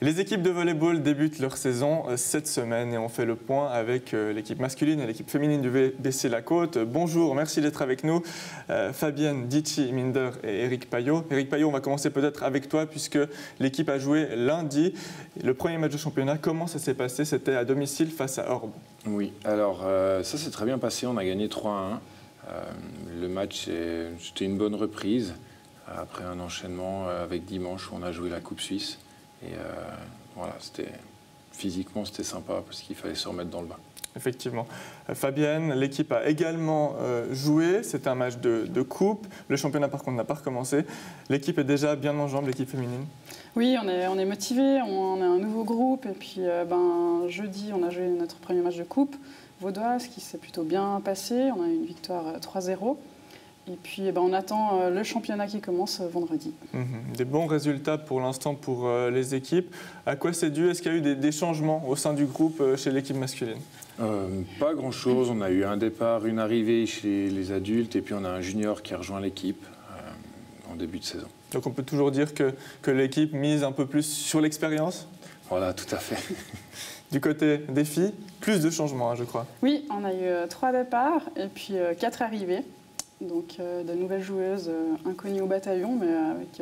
Les équipes de volleyball débutent leur saison cette semaine et on fait le point avec l'équipe masculine et l'équipe féminine du VBC La Côte. Bonjour, merci d'être avec nous. Fabienne Ditchy-Minder et Eric Payot. Eric Payot, on va commencer peut-être avec toi puisque l'équipe a joué lundi. Le premier match de championnat, comment ça s'est passé? C'était à domicile face à Orbe. Oui, alors ça s'est très bien passé. On a gagné 3-1. Le match, c'était une bonne reprise après un enchaînement avec dimanche où on a joué la Coupe Suisse. Et voilà, physiquement, c'était sympa parce qu'il fallait se remettre dans le bain. Effectivement. Fabienne, l'équipe a également joué. C'était un match de coupe. Le championnat, par contre, n'a pas recommencé. L'équipe est déjà bien en jambes, l'équipe féminine? Oui, on est motivés. On a un nouveau groupe. Et puis, jeudi, on a joué notre premier match de coupe vaudoise qui s'est plutôt bien passé. On a eu une victoire 3-0. Et puis, on attend le championnat qui commence vendredi. Des bons résultats pour l'instant pour les équipes. À quoi c'est dû? Est-ce qu'il y a eu des changements au sein du groupe chez l'équipe masculine? Pas grand-chose. On a eu un départ, une arrivée chez les adultes et puis on a un junior qui a rejoint l'équipe en début de saison. Donc on peut toujours dire que l'équipe mise un peu plus sur l'expérience? Voilà, tout à fait. Du côté des filles, plus de changements, je crois. Oui, on a eu 3 départs et puis 4 arrivées. Donc de nouvelles joueuses inconnues au bataillon, mais avec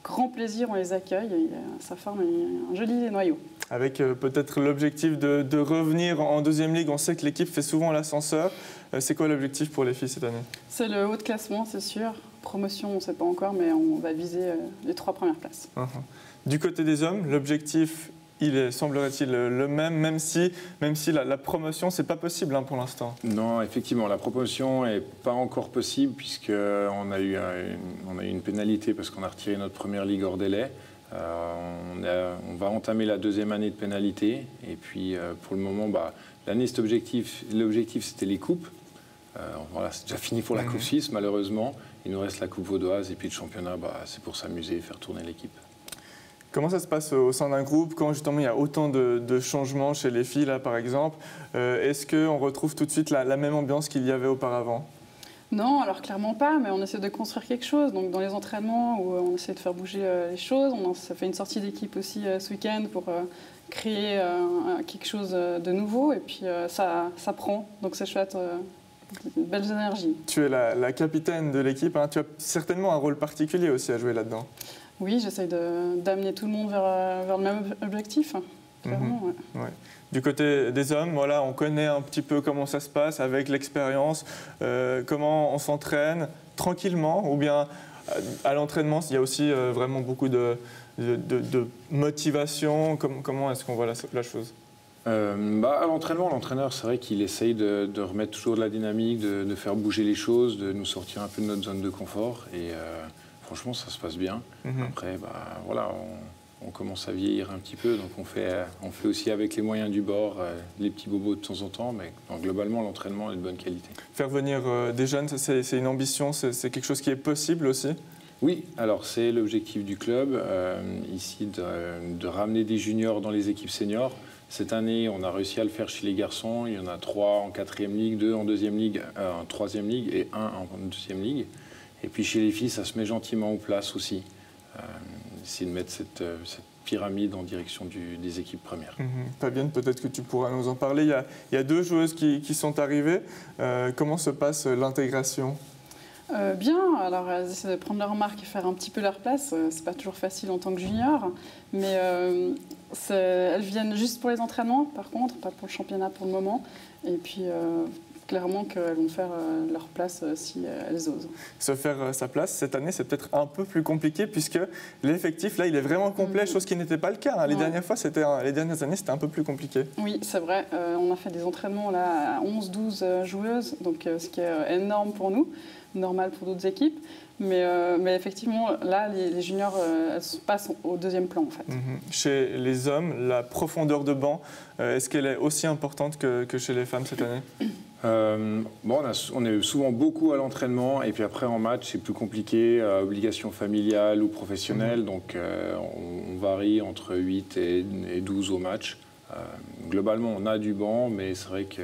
grand plaisir on les accueille et ça forme un joli noyau. Avec peut-être l'objectif de revenir en deuxième ligue. On sait que l'équipe fait souvent l'ascenseur. C'est quoi l'objectif pour les filles cette année? C'est le haut de classement, c'est sûr. Promotion, on ne sait pas encore, mais on va viser les 3 premières places. Du côté des hommes, l'objectif, il est, semblerait-il, le même si la promotion, ce n'est pas possible pour l'instant. Non, effectivement, la promotion n'est pas encore possible puisqu'on a eu une pénalité parce qu'on a retiré notre première ligue hors délai. On va entamer la deuxième année de pénalité. Et puis, pour le moment, l'année, l'objectif, c'était les coupes. Voilà, c'est déjà fini pour la Coupe Suisse, malheureusement. Il nous reste la Coupe vaudoise et puis le championnat, c'est pour s'amuser et faire tourner l'équipe. Comment ça se passe au sein d'un groupe quand justement il y a autant de changements chez les filles, là, par exemple? Est-ce qu'on retrouve tout de suite la même ambiance qu'il y avait auparavant? Non, alors clairement pas, mais on essaie de construire quelque chose. Donc dans les entraînements, où on essaie de faire bouger les choses, ça fait une sortie d'équipe aussi ce week-end pour créer quelque chose de nouveau. Et puis ça prend, donc c'est chouette. Belles énergies. Tu es la capitaine de l'équipe, hein. Tu as certainement un rôle particulier aussi à jouer là-dedans. Oui, j'essaie d'amener tout le monde vers le même objectif, clairement. Ouais. Du côté des hommes, voilà, on connaît un petit peu comment ça se passe avec l'expérience, comment on s'entraîne tranquillement, ou bien à l'entraînement, il y a aussi vraiment beaucoup de motivation. Comment est-ce qu'on voit la chose? À l'entraînement, l'entraîneur, c'est vrai qu'il essaye de remettre toujours de la dynamique, de faire bouger les choses, de nous sortir un peu de notre zone de confort. Et franchement, ça se passe bien. Après, voilà, on commence à vieillir un petit peu, donc on fait aussi avec les moyens du bord, les petits bobos de temps en temps, mais globalement, l'entraînement est de bonne qualité. Faire venir des jeunes, c'est une ambition, c'est quelque chose qui est possible aussi? Oui, alors c'est l'objectif du club, ici, de ramener des juniors dans les équipes seniors. Cette année, on a réussi à le faire chez les garçons. Il y en a 3 en 4e ligue, 2 en 2e ligue, 1 en 3e ligue et 1 en 2e ligue. Et puis chez les filles, ça se met gentiment en place aussi. Essayer de mettre cette pyramide en direction des équipes premières. Fabienne, peut-être que tu pourras nous en parler. Il y a 2 joueuses qui sont arrivées. Comment se passe l'intégration? Bien, alors elles essaient de prendre leur marque et faire un petit peu leur place. C'est pas toujours facile en tant que junior, mais elles viennent juste pour les entraînements, par contre, pas pour le championnat pour le moment. Et puis clairement qu'elles vont faire leur place si elles osent. Se faire sa place cette année, c'est peut-être un peu plus compliqué puisque l'effectif là, il est vraiment complet, chose qui n'était pas le cas. Les dernières fois, les dernières années, c'était un peu plus compliqué. Oui, c'est vrai. On a fait des entraînements là à 11-12 joueuses, donc ce qui est énorme pour nous. Normal pour d'autres équipes, mais effectivement, là, les juniors elles passent au 2e plan, en fait. Chez les hommes, la profondeur de banc, est-ce qu'elle est aussi importante que chez les femmes cette année? On est souvent beaucoup à l'entraînement, et puis après, en match, c'est plus compliqué, obligation familiale ou professionnelle, donc on varie entre 8 et 12 au match. Globalement, on a du banc, mais c'est vrai que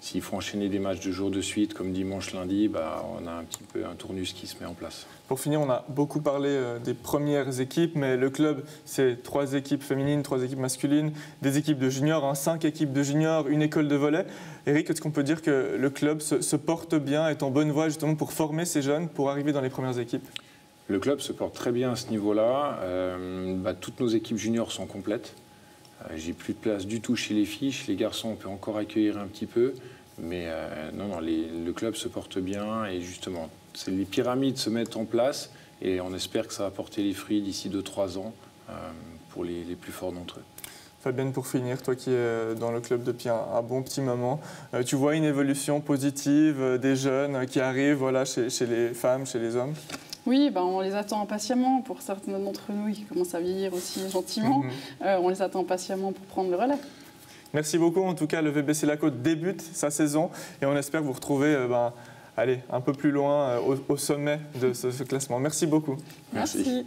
s'il faut enchaîner des matchs de jour de suite, comme dimanche, lundi, on a un petit peu un tournus qui se met en place. Pour finir, on a beaucoup parlé des premières équipes, mais le club, c'est 3 équipes féminines, 3 équipes masculines, des équipes de juniors, 5 équipes de juniors, une école de volley. Eric, est-ce qu'on peut dire que le club se porte bien, est en bonne voie justement pour former ces jeunes, pour arriver dans les premières équipes? Le club se porte très bien à ce niveau-là. Toutes nos équipes juniors sont complètes. J'ai plus de place du tout chez les filles. Chez les garçons, on peut encore accueillir un petit peu. Mais le club se porte bien et justement, les pyramides se mettent en place et on espère que ça va porter les fruits d'ici 2-3 ans pour les plus forts d'entre eux. Fabienne, pour finir, toi qui es dans le club depuis un bon petit moment, tu vois une évolution positive des jeunes qui arrivent chez les femmes, chez les hommes? Oui, on les attend impatiemment. Pour certains d'entre nous qui commencent à vieillir aussi gentiment, on les attend impatiemment pour prendre le relais. Merci beaucoup. En tout cas, le VBC La Côte débute sa saison et on espère vous retrouver un peu plus loin au sommet de ce classement. Merci beaucoup. Merci.